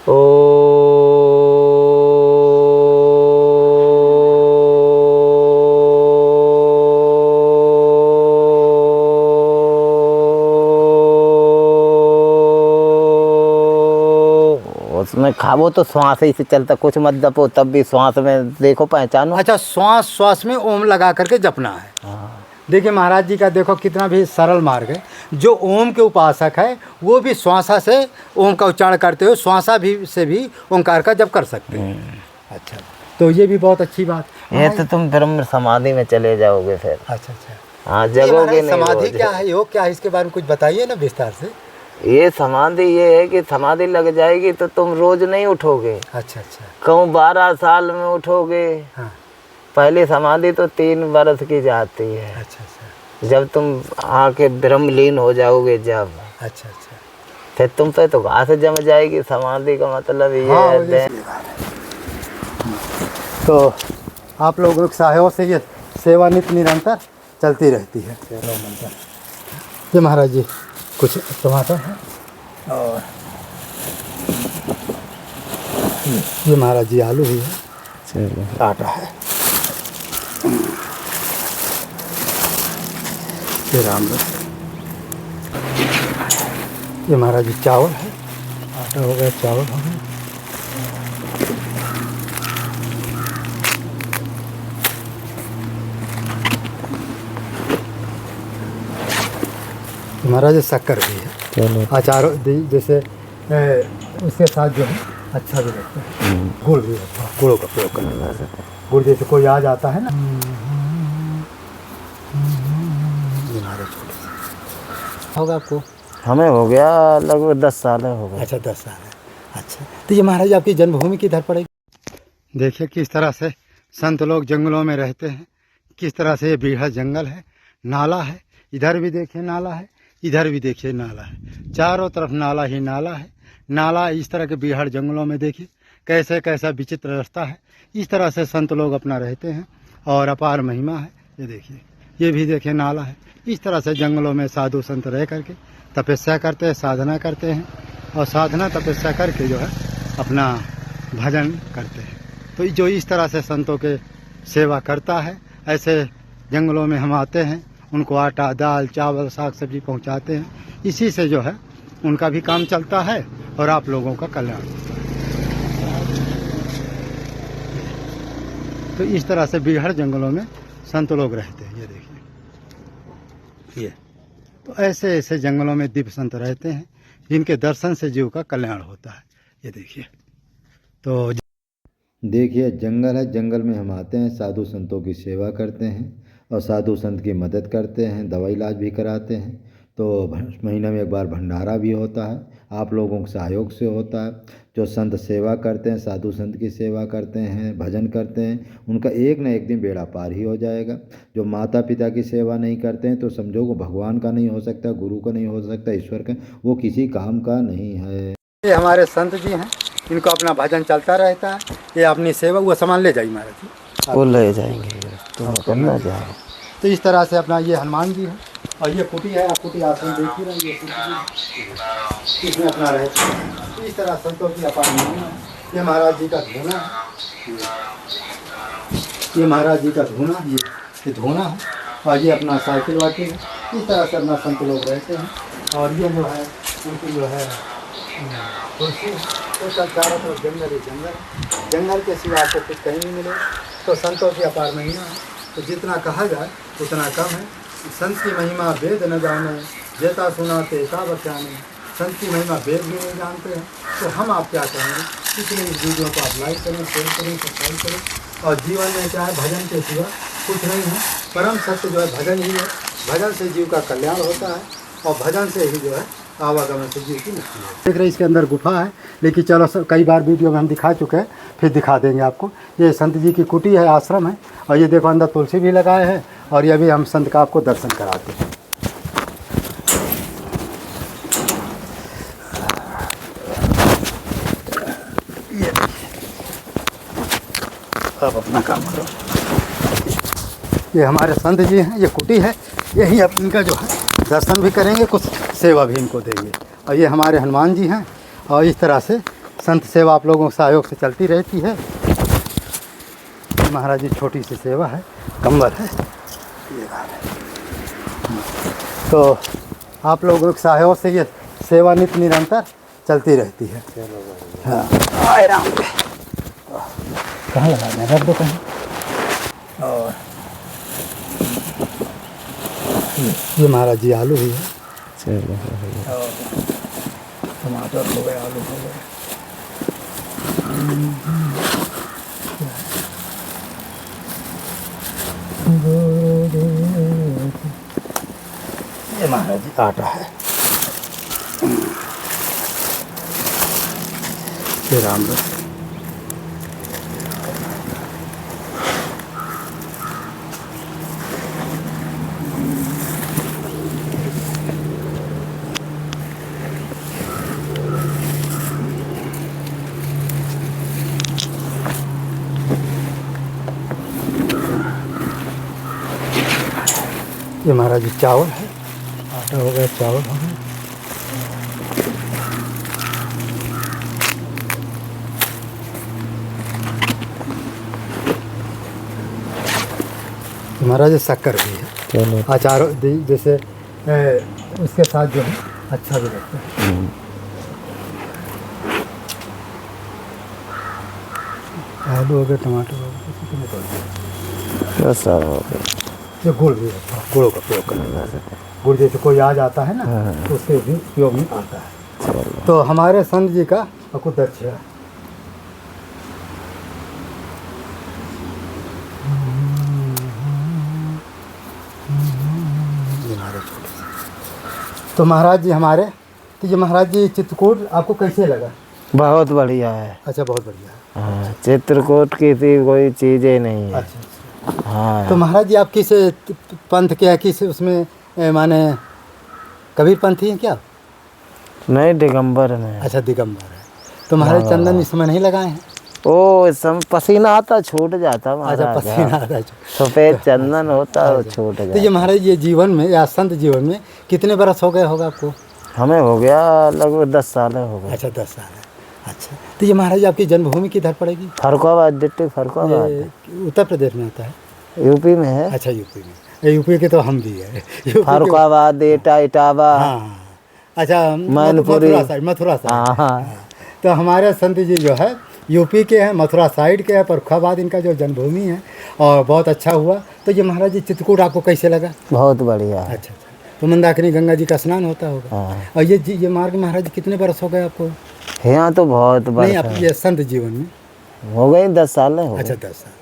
ओ उसमें खाबो तो श्वास ही से चलता, कुछ मत जपो तब भी श्वास में देखो पहचानो। अच्छा, श्वास श्वास में ओम लगा करके जपना है। हाँ। देखिए महाराज जी का देखो कितना भी सरल मार्ग है। जो ओम के उपासक है वो भी श्वासा से ओम का उच्चारण करते हुए श्वासा भी से भी ओंकार का जप कर सकते हैं। अच्छा, तो ये भी बहुत अच्छी बात। ये तो तुम ब्रह्म समाधि में चले जाओगे फिर। अच्छा अच्छा, हाँ, ये जगोगे महाराज नहीं। समाधि रोज क्या है, योग क्या है, इसके बारे में कुछ बताइए ना विस्तार से। ये समाधि ये है कि समाधि लग जाएगी तो तुम रोज नहीं उठोगे। अच्छा अच्छा। कहूँ 12 साल में उठोगे। हाँ। पहली समाधि तो 3 वर्ष की जाती है। अच्छा अच्छा। जब तुम आके ब्रह्मलीन हो जाओगे जब, अच्छा अच्छा। फिर तुम पे तो घास जम जाएगी। समाधि का मतलब ये हाँ, है। तो आप लोगों के सहयोग से ये सेवा नित्य निरंतर चलती रहती है। ये महाराज जी कुछ टमाटर है और ये महाराज जी आलू भी है, आटा है, ये रामदास, ये महाराज जी चावल है, आटा हो गया, चावल हो गया। महाराज शक्कर भी है, अचार जैसे उसके साथ जो है अच्छा भी लगता है। गुड़ भी है, गुड़ों का प्रयोग करना है। गुड़ जैसे कोई आ जाता है ना। होगा आपको? हमें हो गया लगभग 10 साल हो गए। अच्छा, 10 साल है। अच्छा, तो ये महाराज आपकी जन्मभूमि किधर पड़ेगी? देखिए किस तरह से संत लोग जंगलों में रहते हैं, किस तरह से ये बीढ़ा जंगल है, नाला है, इधर भी देखिए नाला है, इधर भी देखिए नाला है, चारों तरफ नाला ही नाला है। नाला इस तरह के बिहार जंगलों में देखिए कैसे कैसा विचित्र रास्ता है। इस तरह से संत लोग अपना रहते हैं और अपार महिमा है। ये देखिए, ये भी देखिए नाला है। इस तरह से जंगलों में साधु संत रह करके तपस्या करते हैं, साधना करते हैं और साधना तपस्या करके जो है अपना भजन करते हैं। तो जो इस तरह से संतों के सेवा करता है, ऐसे जंगलों में हम आते हैं, उनको आटा, दाल, चावल, साग सब्जी पहुंचाते हैं। इसी से जो है उनका भी काम चलता है और आप लोगों का कल्याण होता है। तो इस तरह से बिहार जंगलों में संत लोग रहते हैं। ये देखिए, ये तो ऐसे ऐसे जंगलों में दिव्य संत रहते हैं जिनके दर्शन से जीव का कल्याण होता है। ये देखिए, तो देखिए जंगल है, जंगल में हम आते हैं, साधु संतों की सेवा करते हैं और साधु संत की मदद करते हैं, दवा इलाज भी कराते हैं। तो महीने में एक बार भंडारा भी होता है, आप लोगों के सहयोग से होता है। जो संत सेवा करते हैं, साधु संत की सेवा करते हैं, भजन करते हैं, उनका एक न एक दिन बेड़ा पार ही हो जाएगा। जो माता पिता की सेवा नहीं करते हैं तो समझो वो भगवान का नहीं हो सकता, गुरु का नहीं हो सकता, ईश्वर का, वो किसी काम का नहीं है। ये हमारे संत जी हैं, इनको अपना भजन चलता रहता है। ये अपनी सेवा वो सामान ले जाइए महाराज जी, वो ले जाएंगे तो करना चाहिए। तो इस तरह से अपना ये हनुमान जी है और ये कुटी है, आप कुटी आश्रम देख ही रहे हैं, इसमें अपना रहते हैं। तो इस तरह संतों की अपार महिमा है। ये महाराज जी का धोना है, ये महाराज जी का धोना, ये धोना है और ये अपना साइकिल वाटी है। इस तरह से अपना संत लोग रहते हैं। और ये जो है उनकी जो है तुलसी, तो चारों तरफ जंगल ही जंगल, जंगल के सिवा आपको कुछ कहीं नहीं मिले। तो संतों की अपार महिमा है, तो जितना कहा जाए उतना कम है। संत की महिमा वेद न जाने, जेता सुनाते का बचाने। संत की महिमा वेद भी नहीं जानते हैं, तो हम आप क्या करेंगे? इसलिए इस वीडियो को आप लाइक करें, शेयर करें, सब्सक्राइब करें। और जीवन में क्या है, भजन के सिवा कुछ नहीं है। परम सत्य जो है भजन ही है। भजन से जीव का कल्याण होता है और भजन से ही जो है आवागमन से जीव की मुक्ति है। देख रहे इसके अंदर गुफा है, लेकिन चलो कई बार वीडियो में हम दिखा चुके हैं, फिर दिखा देंगे आपको। ये संत जी की कुटी है, आश्रम है और ये देखो अंदर तुलसी भी लगाए हैं। और ये भी हम संत का आपको दर्शन कराते हैं। आप अपना काम करो। ये हमारे संत जी हैं, ये कुटी है, यही अब इनका जो है दर्शन भी करेंगे, कुछ सेवा भी इनको देंगे। और ये हमारे हनुमान जी हैं और इस तरह से संत सेवा आप लोगों के सहयोग से चलती रहती है। महाराज जी छोटी सी सेवा है, कंबल है, ये रहा है। तो आप लोगों के सहयोग से ये सेवा नित्य निरंतर चलती रहती है। हाँ, आए राम पे कहाँ लगाना है, रख दो कहीं। और ये महाराज जी आलू ही है, और टमाटर हो गए, आलू हो गए। ये महाराज जी आटा है। ये राम रस, ये महाराज जी चावल है, आटा हो गया, चावल हो गया। महाराज जी शक्कर भी है, अचार जैसे उसके साथ जो है अच्छा भी लगता है। आलू हो गए, टमाटर हो गए, ये गुड़ भी होता है, गुड़ों का प्रयोग करना है। गुड़ जैसे कोई आज आता है ना, तो उसके भी उपयोग में आता है। तो हमारे संत जी का अकुदक्ष है। तो महाराज जी हमारे, तो ये महाराज जी चित्रकूट आपको कैसे लगा? बहुत बढ़िया है। अच्छा, बहुत बढ़िया है। हाँ, चित्रकूट की थी कोई चीज़ ही नहीं है। अच्छा, हाँ। तो महाराज जी आप किस पंथ के हैं, किस उसमें माने कबीर पंथी हैं क्या? नहीं, दिगंबर में। अच्छा, दिगंबर है। तो महाराज चंदन इस समय नहीं लगाए हैं? ओ, इस समय पसीना आता छूट जाता महाराज। अच्छा, पसीना आता है। सफ़ेद चंदन होता वो छूट तो जाता। ये महाराज ये जीवन में या संत जीवन में कितने बरस हो गए होगा आपको? हमें हो गया लगभग 10 साल हो गए। अच्छा, 10 साल है। अच्छा, तो ये महाराज आपकी जन्मभूमि किधर पड़ेगी? फरुखाबाद, डिस्ट्रिक्ट फरुखाबाद। ये उत्तर प्रदेश में आता है? यूपी में है। अच्छा, यूपी में। यूपी के तो हम भी है। फरुखाबाद, एटा, इटावा। हाँ, अच्छा, मैनपुरी, मथुरा साइड। हाँ। तो हमारे संत जी जो है यूपी के हैं, मथुरा साइड के हैं, फरुखाबाद इनका जो जन्मभूमि है। और बहुत अच्छा हुआ। तो ये महाराज जी चित्रकूट आपको कैसे लगा? बहुत बढ़िया। अच्छा, तो मंदाकिनी गंगा जी का स्नान होता होगा। हाँ। और ये मार्ग महाराज जी कितने बरस हो गए आपको? यहाँ तो बहुत नहीं, बढ़िया आप ये संत जीवन में हो गई 10 साल हो गए। अच्छा, 10 साल।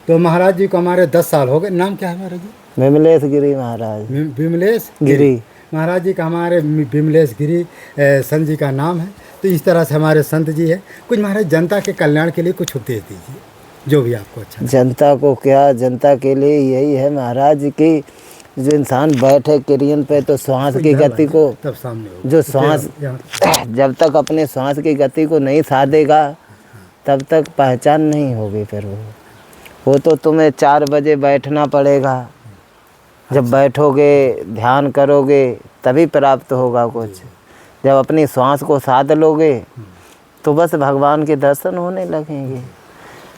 तो महाराज जी को हमारे 10 साल हो गए। नाम क्या है महाराज जी? विमलेश गिरी महाराज। विमलेश गिरी महाराज जी का, हमारे विमलेश गिरी संत जी का नाम है। तो इस तरह से हमारे संत जी है। कुछ महाराज जनता के कल्याण के लिए कुछ उपदेश दीजिए, जो भी आपको अच्छा। जनता को क्या, जनता के लिए यही है महाराज की, जो इंसान बैठे किरियन पे तो श्वास की गति को, तब सामने होगा। जो श्वास जब तक अपने श्वास की गति को नहीं साधेगा तब तक पहचान नहीं होगी। फिर वो तो तुम्हें 4 बजे बैठना पड़ेगा। जब बैठोगे, ध्यान करोगे, तभी प्राप्त होगा कुछ। जब अपनी श्वास को साध लोगे तो बस भगवान के दर्शन होने लगेंगे।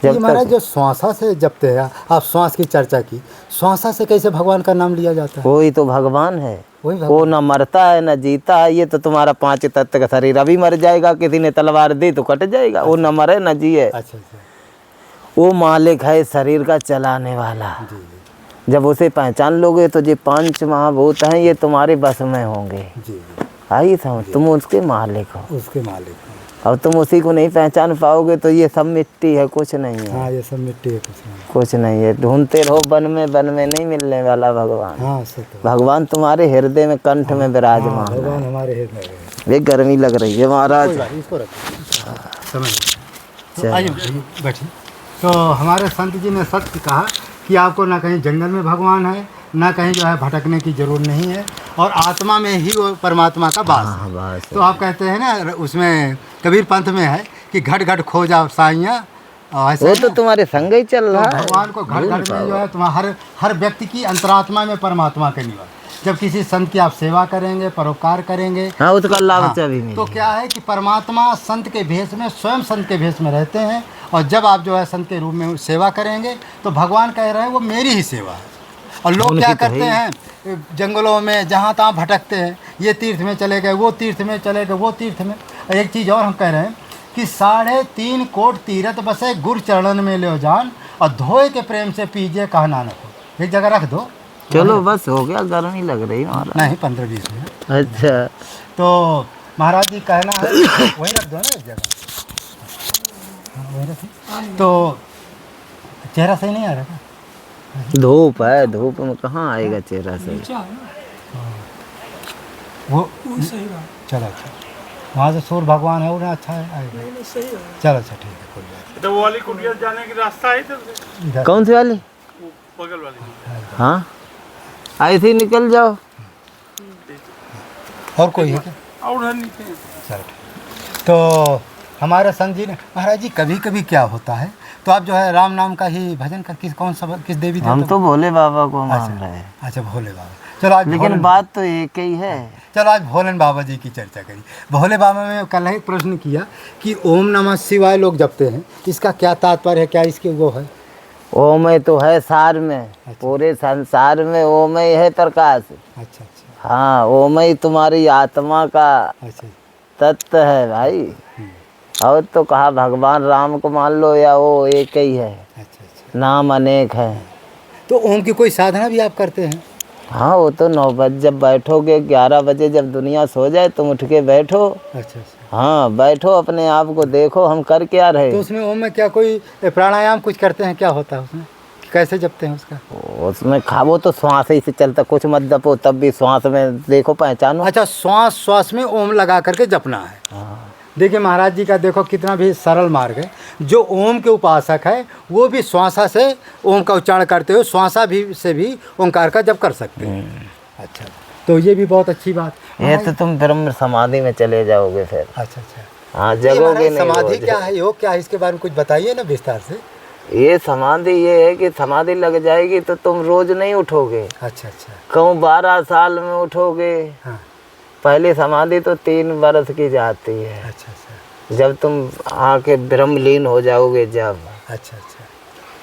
जब महाराज जो श्वासा से जपते हैं, आप श्वास की चर्चा की, श्वासा से कैसे भगवान का नाम लिया जाता है? वही तो भगवान है। वही वो न मरता है न जीता है। ये तो तुम्हारा 5 तत्व का शरीर अभी मर जाएगा, किसी ने तलवार दी तो कट जाएगा। वो न मरे न जिए। अच्छा, वो मालिक है शरीर का चलाने वाला। जब उसे पहचान लोगे तो ये 5 महाभूत हैं, ये तुम्हारे बस में होंगे। आई समझ, तुम उसके मालिक हो। उसके मालिक हो। और तुम उसी को नहीं पहचान पाओगे तो ये सब मिट्टी है, कुछ नहीं है। हाँ, ये सब मिट्टी है, कुछ नहीं है। ढूंढते रहो वन में नहीं मिलने वाला भगवान। हाँ, भगवान तुम्हारे हृदय में, कंठ में विराजमान। भगवान हमारे हृदय में। ये गर्मी लग रही है महाराज। इसको बैठिए। तो हमारे संत जी ने सत्य कहा कि आपको ना कहीं जंगल में भगवान है, ना कहीं जो है भटकने की जरूरत नहीं है, और आत्मा में ही वो परमात्मा का वास है। तो आप कहते हैं ना, उसमें कबीर पंथ में है कि घट घट खो जाओ साइयाँ, ऐसे वो है तो ना? तुम्हारे संग ही चल रहा है। भगवान को घर घर में जो है तुम्हारा हर व्यक्ति की अंतरात्मा में परमात्मा का निवास। जब किसी संत की आप सेवा करेंगे, परोपकार करेंगे, हाँ उसका लाभ हाँ, भी तो मिले। क्या है कि परमात्मा संत के भेष में, स्वयं संत के भेष में रहते हैं। और जब आप जो है संत के रूप में सेवा करेंगे तो भगवान कह रहे हैं वो मेरी ही सेवा है। और लोग उनकी क्या तो करते हैं, जंगलों में जहाँ तहाँ भटकते हैं, ये तीर्थ में चले गए, वो तीर्थ में चले गए, वो तीर्थ में। एक चीज़ और हम कह रहे हैं कि 3.5 कोट तीरथ बसे गुर चरणन में ले जान, और धोए के प्रेम से पीजिए कहा नानक हो। एक जगह रख दो। चलो बस हो गया, गर्मी लग रही है महाराज। नहीं 15-20 मिनट। अच्छा तो महाराज जी कहना है वहीं रख दो ना एक जगह। हाँ, वहीं रखिए। तो चेहरा सही नहीं आ रहा था। धूप है, धूप में कहाँ आएगा चेहरा से। वो चलो अच्छा, वहाँ से सूर्य भगवान है वो ना, अच्छा है आएगा। चलो अच्छा ठीक है, कोई बात तो वो वाली कुटिया जाने की रास्ता है इधर से, नहीं। इधर कौन सी वाली? वो बगल वाली। हाँ ऐसे ही निकल जाओ। और कोई है क्या? और उधर नीचे चलो ठीक। तो हमारे संत जी ने, महाराज जी कभी कभी क्या होता है, तो आप जो है राम नाम का ही भजन कर, किस देवी हम देवता तो भोले बाबा को मान अच्छा। रहे हैं, अच्छा भोले बाबा। चलो आज लेकिन बात तो एक ही है। चलो आज भोले बाबा जी की चर्चा करी। भोले बाबा में कल ही प्रश्न किया कि ओम नमः शिवाय लोग जपते हैं, इसका क्या तात्पर्य है, क्या इसकी वो है? ओम ही तो है सार में, पूरे संसार में ओम ही है प्रकाश। अच्छा अच्छा हाँ ओम ही तुम्हारी आत्मा का अच्छा तत्व है भाई। और तो कहा भगवान राम को मान लो या वो एक ही है, अच्छा अच्छा। नाम अनेक है। तो ओम की कोई साधना भी आप करते हैं? हाँ वो तो 9 बजे जब बैठोगे, 11 बजे जब दुनिया सो जाए तुम उठ के बैठो। अच्छा अच्छा। हाँ बैठो, अपने आप को देखो हम कर क्या रहे। तो उसमें ओम में क्या कोई प्राणायाम कुछ करते हैं, क्या होता है उसमें, कैसे जपते हैं उसका? उसमें खाओ तो श्वास ही से चलता, कुछ मत जपो तब भी श्वास में देखो, पहचानो। अच्छा, श्वास श्वास में ओम लगा करके जपना है। हाँ देखिए महाराज जी का देखो कितना भी सरल मार्ग है। जो ओम के उपासक है वो भी श्वासा से ओम का उच्चारण करते हुए श्वासा भी से भी ओंकार का जप कर सकते हैं। अच्छा, तो ये भी बहुत अच्छी बात। ये तो तुम ब्रह्म समाधि में चले जाओगे फिर। अच्छा अच्छा। हाँ ये जगोगे महाराज नहीं। समाधि रोज। क्या है, योग क्या है, इसके बारे में कुछ बताइए ना विस्तार से। ये समाधि ये है कि समाधि लग जाएगी तो तुम रोज नहीं उठोगे, अच्छा अच्छा। कहूँ 12 साल में उठोगे। हाँ। पहली समाधि तो 3 वर्ष की जाती है, अच्छा अच्छा जब तुम आके ब्रह्मलीन हो जाओगे जब, अच्छा अच्छा।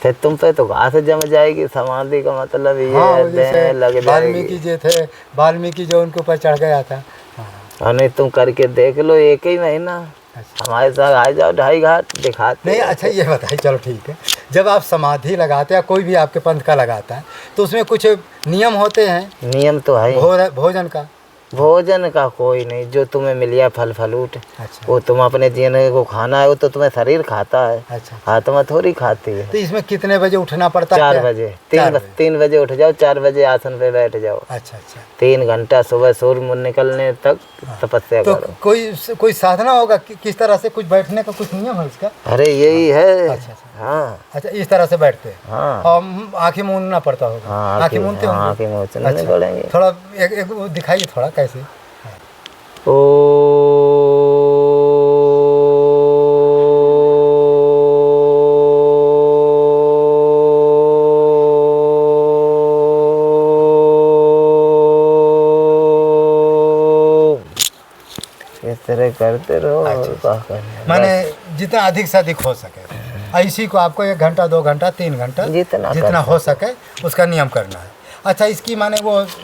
फिर तुम पे तो घास जम जाएगी। समाधि का मतलब ये हाँ, है वो देह जैसे लग वाल्मीकि जाएगी। जी थे, वाल्मीकि जो उनके ऊपर चढ़ गया था। हाँ। और नहीं तुम करके देख लो, एक ही महीना अच्छा। हमारे साथ आ जाओ, 2.5 घाट दिखाते नहीं हैं। अच्छा ये बताइए, चलो ठीक है। जब आप समाधि लगाते हैं, कोई भी आपके पंथ का लगाता है, तो उसमें कुछ नियम होते हैं नियम तो है ही। भोजन का? भोजन का कोई नहीं, जो तुम्हें मिल गया फल फलूट अच्छा वो तुम अपने जीने को खाना है, वो तो तुम्हें शरीर खाता है, अच्छा। आत्मा थोड़ी खाती है। तो इसमें कितने बजे उठना पड़ता है? 4 बजे, 3 बजे उठ जाओ, 4 बजे आसन पे बैठ जाओ। अच्छा अच्छा। 3 घंटा सुबह सूर्य निकलने तक तपस्या तो करो। कोई साधना होगा किस तरह से, कुछ बैठने का कुछ नियम है उसका? अरे यही है। अच्छा अच्छा। हाँ अच्छा, इस तरह से बैठते हैं। हाँ और आंखें मूंदना पड़ता होगा? हाँ, आंखें मूंदते होंगे? आँखें मूंदने अच्छा। पड़ेंगे। थोड़ा एक वो दिखाइए थोड़ा कैसे। ओ इस तरह करते रहो। और क्या करना है। माने जितना अधिक से अधिक हो सके, इसी को आपको 1 घंटा 2 घंटा 3 घंटा जितना जितना कर हो सके उसका नियम करना है। अच्छा, इसकी माने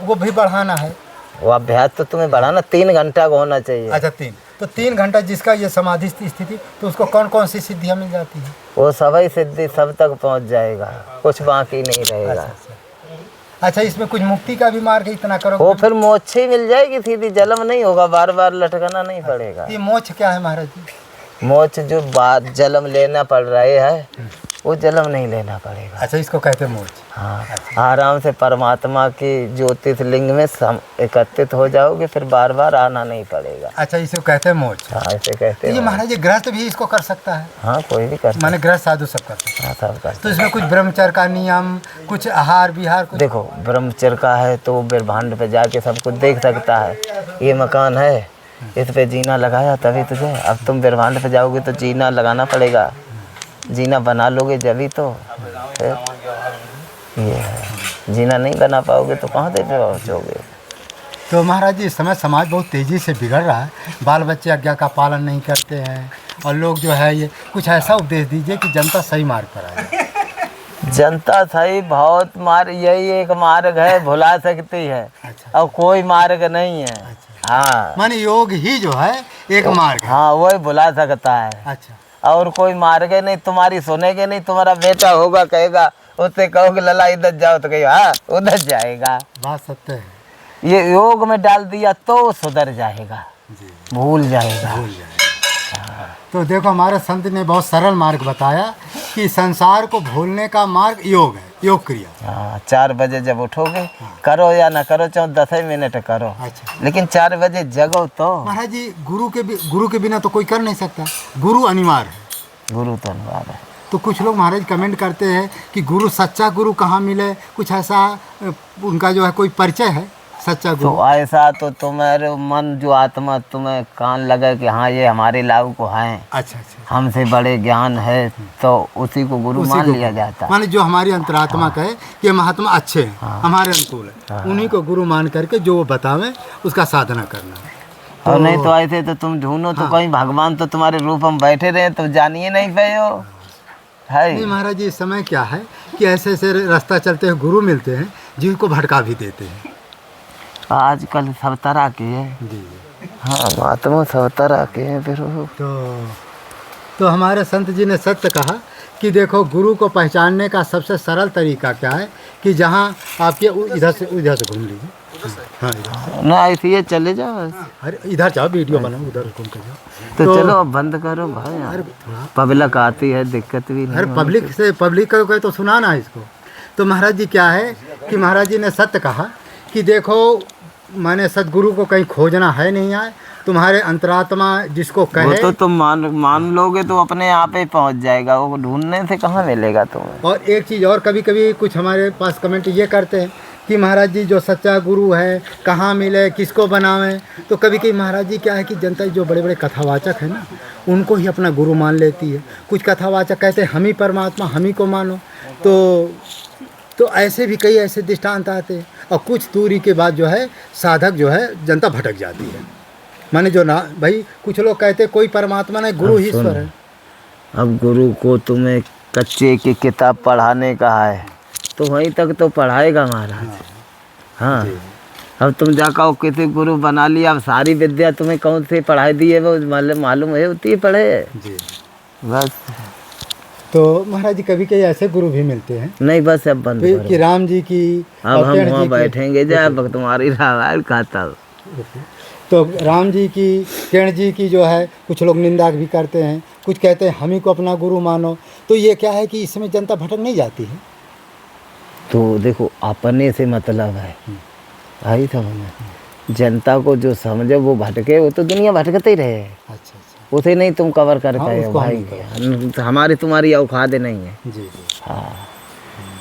वो भी बढ़ाना है? वो अभ्यास तो तुम्हें बढ़ाना 3 घंटा का होना चाहिए। अच्छा 3, तो 3 घंटा जिसका ये समाधि स्थिति, तो उसको कौन कौन सी सिद्धियाँ मिल जाती है? वो सभी सिद्धि सब तक पहुंच जाएगा, कुछ बाकी नहीं रहेगा। अच्छा, इसमें कुछ मुक्ति का भी मार्ग है, इतना करो वो फिर मोक्ष ही मिल जाएगी सीधी, जन्म नहीं होगा, बार बार लटकना नहीं पड़ेगा। ये मोक्ष क्या है महाराज जी? मोक्ष जो बात जन्म लेना पड़ रहे है वो जन्म नहीं लेना पड़ेगा। अच्छा, इसको कहते हैं मोक्ष। हाँ आराम से परमात्मा की ज्योतिष लिंग में एकत्रित हो जाओगे, फिर बार बार आना नहीं पड़ेगा। अच्छा, इसको कहते हैं मोक्ष। हाँ ऐसे कहते तो ये हैं। महाराज जी गृहस्थ भी इसको कर सकता है? हाँ कोई भी कर माने गृहस्थ साधु सब कर सकता है। हाँ सब कर। तो इसमें कुछ ब्रह्मचर्य का नियम, कुछ आहार विहार, कुछ? देखो ब्रह्मचर्य का है तो ब्रह्मांड पे जाके सब कुछ देख सकता है। ये मकान है, इस पे जीना लगाया तभी तुझे, अब तुम ब्रह्मांड पे जाओगे तो जीना लगाना पड़ेगा। जीना बना लोगे जभी तो फिर ये है, जीना नहीं बना पाओगे तो कहाँ से पहुँचोगे। तो महाराज जी इस समय समाज बहुत तेज़ी से बिगड़ रहा है, बाल बच्चे आज्ञा का पालन नहीं करते हैं और लोग जो है ये कुछ ऐसा उपदेश दीजिए कि जनता सही मार्ग पर आए। जनता सही बहुत मार्ग, यही एक मार्ग है भुला सकती है। अच्छा। और कोई मार्ग नहीं है। हाँ माने योग ही जो है एक मार्ग है। हाँ वही भुला सकता है। अच्छा। और कोई मार्ग है नहीं, तुम्हारी सुनेगे नहीं, तुम्हारा बेटा होगा कहेगा, उससे कहोगे लला इधर जाओ तो कहिए हाँ उधर जाएगा। बात सत्य है। ये योग में डाल दिया तो सुधर जाएगा, जी भूल जाएगा। भूल जाए। तो देखो हमारे संत ने बहुत सरल मार्ग बताया कि संसार को भूलने का मार्ग योग है, योग क्रिया। हाँ 4 बजे जब उठोगे, करो या ना करो, चाहे 10 मिनट करो, अच्छा। लेकिन 4 बजे जगो तो। महाराज जी गुरु के बिना तो कोई कर नहीं सकता, गुरु अनिवार्य है। गुरु तो अनिवार्य है। तो कुछ लोग महाराज कमेंट करते हैं कि गुरु, सच्चा गुरु कहाँ मिले, कुछ ऐसा उनका जो है कोई परिचय है सच्चा गुरु? तो ऐसा तो तुम्हारे मन जो आत्मा तुम्हें कान लगे कि हाँ ये हमारे लाऊ को हैं, अच्छा अच्छा, हमसे बड़े ज्ञान है, तो उसी को गुरु मान लिया जाता है। माने जो हमारी अंतरात्मा कहे कि महात्मा अच्छे हैं, हमारे अनुकूल है, उन्हीं को गुरु मान करके जो वो बतावें उसका साधना करना। और नहीं तो ऐसे तो तुम ढूंढो तो कहीं भगवान तो तुम्हारे रूप में बैठे रहे तो जानिए नहीं पे हो है। नहीं महाराज जी इस समय क्या है कि ऐसे ऐसे रास्ता चलते हैं गुरु मिलते हैं जिनको भटका भी देते हैं। आजकल सब तरह के है। जी। हाँ महात्मा सब तरह के हैं। फिर तो हमारे संत जी ने सत्य कहा कि देखो गुरु को पहचानने का सबसे सरल तरीका क्या है कि जहाँ आपके इधर से घूम लीजिए। हाँ इधर ना ऐसे चले जाओ। अरे इधर जाओ, वीडियो बनाओ, उधर घूम कर जाओ। तो चलो अब बंद करो भाई, पब्लिक आती है, दिक्कत भी नहीं। अरे पब्लिक को कहे तो सुना ना इसको। तो महाराज जी क्या है कि महाराज जी ने सत्य कहा कि देखो माने सदगुरु को कहीं खोजना है नहीं आए, तुम्हारे अंतरात्मा जिसको कहे वो तो तुम मान लोगे तो अपने आप ही पहुंच जाएगा, वो ढूंढने से कहाँ मिलेगा तुम्हें। और एक चीज़ और, कभी कभी कुछ हमारे पास कमेंट ये करते हैं कि महाराज जी जो सच्चा गुरु है कहाँ मिले, किसको बनावें। तो कभी कभी महाराज जी क्या है कि जनता जो बड़े बड़े कथावाचक है ना, उनको ही अपना गुरु मान लेती है। कुछ कथावाचक कहते हैं हम ही परमात्मा, हम ही को मानो। तो ऐसे भी कई ऐसे दृष्टांत आते हैं। और कुछ दूरी के बाद जो है साधक जो है जनता भटक जाती है। माने जो ना भाई कुछ लोग कहते हैं कोई परमात्मा नहीं, गुरु ही ईश्वर है। अब गुरु को तुम्हें कच्चे की किताब पढ़ाने का है तो वहीं तक तो पढ़ाएगा महाराज। हाँ अब तुम जाकर किसी गुरु बना लिया, अब सारी विद्या तुम्हें कौन से पढ़ाई दी है वो मालूम है, उतनी पढ़े जी बस। तो महाराज जी कभी कभी ऐसे गुरु भी मिलते हैं नहीं बस अब बंद करो। कि राम जी की, अब हम वहाँ बैठेंगे जब तुम्हारी रामायण खाता। तो राम जी की, किरण जी की जो है कुछ लोग निंदा भी करते हैं, कुछ कहते हैं हम ही को अपना गुरु मानो। तो ये क्या है कि इसमें जनता भटक नहीं जाती है। तो देखो अपने से मतलब है आई समझ, जनता को जो समझे वो भटके, वो तो दुनिया भटकते ही रहे। अच्छा, उसे नहीं तुम कवर कर हाँ, पाए भाई, हमारी तुम्हारी औकात नहीं है। जी। हाँ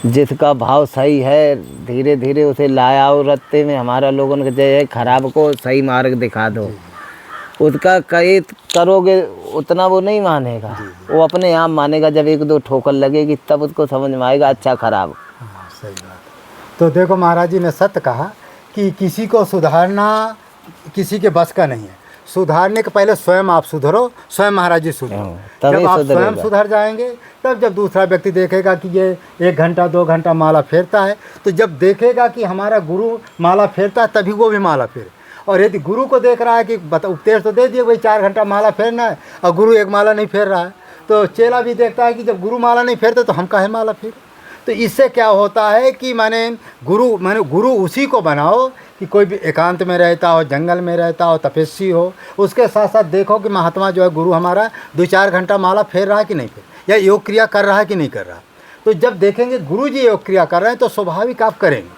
जिसका भाव सही है धीरे धीरे उसे लाया और रत्ते में हमारा लोगों के जय खराब को सही मार्ग दिखा दो, उसका कई करोगे उतना वो नहीं मानेगा, वो अपने आप मानेगा। जब 1-2 ठोकर लगेगी तब उसको समझ में आएगा अच्छा खराब। हाँ सही बात। तो देखो महाराज जी ने सत्य कहा कि किसी को सुधारना किसी के बस का नहीं है। सुधारने के पहले स्वयं आप सुधरो, स्वयं महाराज जी सुधरो। जब आप स्वयं सुधर जाएंगे तब जब दूसरा व्यक्ति देखेगा कि ये 1 घंटा 2 घंटा माला फेरता है, तो जब देखेगा कि हमारा गुरु माला फेरता है तभी वो भी माला फेरे। और यदि गुरु को देख रहा है कि उपदेश तो दे दिए भाई 4 घंटा माला फेरना है और गुरु 1 माला नहीं फेर रहा है, तो चेला भी देखता है कि जब गुरु माला नहीं फेरते तो हम काहे माला फेर। तो इससे क्या होता है कि माने गुरु उसी को बनाओ कि कोई भी एकांत में रहता हो, जंगल में रहता हो, तपस्वी हो। उसके साथ साथ देखो कि महात्मा जो है गुरु हमारा 2-4 घंटा माला फेर रहा है कि नहीं फेर, या योग क्रिया कर रहा है कि नहीं कर रहा। तो जब देखेंगे गुरु जी योग क्रिया कर रहे हैं तो स्वाभाविक आप करेंगे।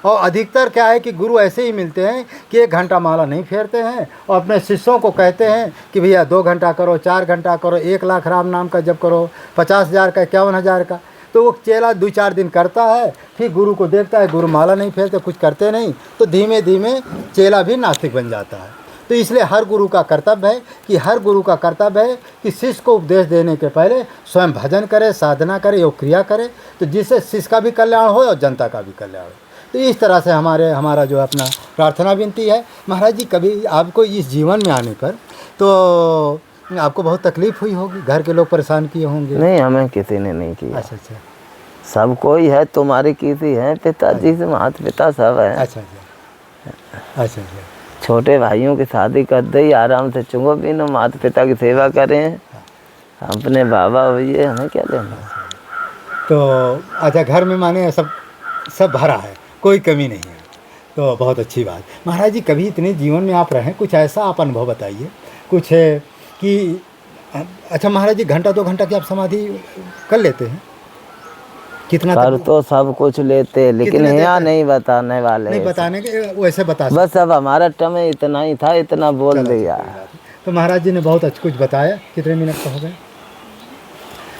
और अधिकतर क्या है कि गुरु ऐसे ही मिलते हैं कि 1 घंटा माला नहीं फेरते हैं और अपने शिष्यों को कहते हैं कि भैया 2 घंटा करो, 4 घंटा करो, 1 लाख राम नाम का जप करो, 50,000 का, 51,000 का। तो वो चेला 2-4 दिन करता है, फिर गुरु को देखता है गुरु माला नहीं फेरते, कुछ करते नहीं, तो धीमे धीमे चेला भी नास्तिक बन जाता है। तो इसलिए हर गुरु का कर्तव्य है कि शिष्य को उपदेश देने के पहले स्वयं भजन करे, साधना करे, योग क्रिया करे, तो जिससे शिष्य का भी कल्याण हो और जनता का भी कल्याण हो। तो इस तरह से हमारा जो अपना प्रार्थना विनती है। महाराज जी, कभी आपको इस जीवन में आने पर तो आपको बहुत तकलीफ हुई होगी, घर के लोग परेशान किए होंगे? नहीं, हमें किसी ने नहीं किया। अच्छा अच्छा सब कोई है, तुम्हारी किसी है, पिताजी से माता पिता सब है। अच्छा अच्छा अच्छा अच्छा। छोटे भाइयों की शादी कर दी, आराम से चुंगो पीनो, माता पिता की सेवा करें, अपने बाबा हुए, हमें क्या लेना। तो अच्छा, घर में माने सब भरा है, कोई कमी नहीं है, तो बहुत अच्छी बात। महाराज जी, कभी इतने जीवन में आप रहें, कुछ ऐसा आप अनुभव बताइए कुछ कि अच्छा महाराज जी, घंटा 2 घंटा की आप समाधि कर लेते हैं? कितना कर तो सब कुछ लेते, लेकिन यहाँ नहीं बताने वाले, नहीं बताने के, वैसे बता सकते। बस अब हमारा टम इतना ही था, इतना बोल दिया। तो महाराज जी ने बहुत अच्छा कुछ बताया। कितने मिनट का हो गए?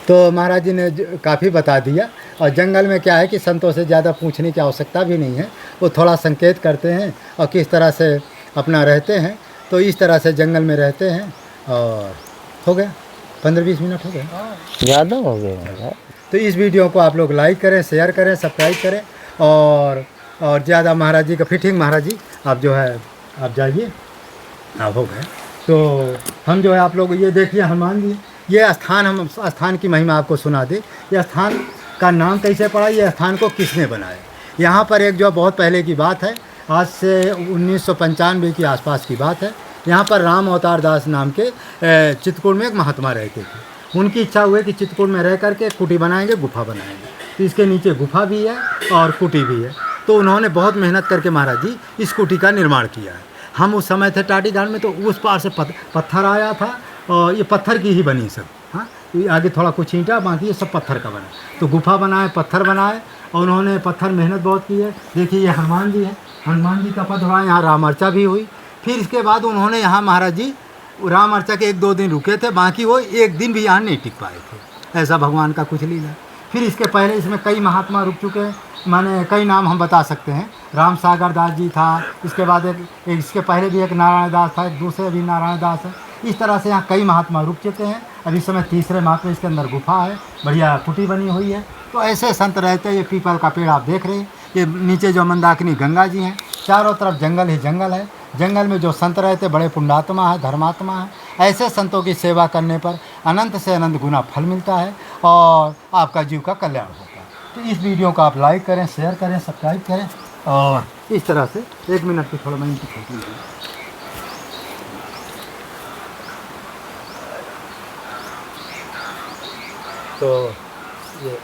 तो महाराज जी ने काफ़ी बता दिया। और जंगल में क्या है कि संतों से ज़्यादा पूछने की आवश्यकता भी नहीं है, वो थोड़ा संकेत करते हैं और किस तरह से अपना रहते हैं। तो इस तरह से जंगल में रहते हैं। और हो गया 15-20 मिनट हो गए, ज़्यादा हो गए। तो इस वीडियो को आप लोग लाइक करें, शेयर करें, सब्सक्राइब करें। और ज़्यादा महाराज जी का फिटिंग, महाराज जी आप जो है आप जाइए, आप हो गए। तो हम जो है आप लोग ये देखिए, हनुमान जी, ये स्थान, हम स्थान की महिमा आपको सुना दे। ये स्थान का नाम कैसे पड़ा, ये स्थान को किसने बनाया? यहाँ पर एक जो बहुत पहले की बात है, आज से 1995 के आसपास की बात है। यहाँ पर राम अवतार दास नाम के चित्रकूट में एक महात्मा रहते थे। उनकी इच्छा हुई कि चित्रकूट में रह करके कुटी बनाएंगे, गुफा बनाएंगे। तो इसके नीचे गुफा भी है और कुटी भी है। तो उन्होंने बहुत मेहनत करके महाराज जी इस कुटी का निर्माण किया है। हम उस समय थे टाटी गांव में, तो उस पार से पत्थर आया था और ये पत्थर की ही बनी सब। हाँ, आगे थोड़ा कुछ ईंटा, बाकी ये सब पत्थर का बना। तो गुफा बनाए, पत्थर बनाए, और उन्होंने पत्थर मेहनत बहुत की है। देखिए ये हनुमान जी है, हनुमान जी का पद हुआ, यहाँ राम अर्चा भी हुई। फिर इसके बाद उन्होंने यहाँ महाराज जी राम अर्चा के 1-2 दिन रुके थे, बाकी वो 1 दिन भी यहाँ नहीं टिक पाए थे। ऐसा भगवान का कुछ लीला। फिर इसके पहले इसमें कई महात्मा रुक चुके हैं, माने कई नाम हम बता सकते हैं। राम सागर दास जी था, इसके बाद एक इसके पहले भी एक नारायण दास था, एक दूसरे भी नारायण दास है। इस तरह से यहाँ कई महात्मा रुक चुके हैं। अब इस समय तीसरे महात्मा, इसके अंदर गुफा है, बढ़िया कुटी बनी हुई है। तो ऐसे संत रहते हैं। ये पीपल का पेड़ आप देख रहे हैं, ये नीचे जो मंदाकिनी गंगा जी हैं, चारों तरफ जंगल ही जंगल है। जंगल में जो संत रहते बड़े पुण्यात्मा है, धर्मात्मा है। ऐसे संतों की सेवा करने पर अनंत से अनंत गुना फल मिलता है और आपका जीव का कल्याण होता है। तो इस वीडियो को आप लाइक करें, शेयर करें, सब्सक्राइब करें। और इस तरह से 1 मिनट की थोड़ा मैं इनकी फोटो लूँ। तो ये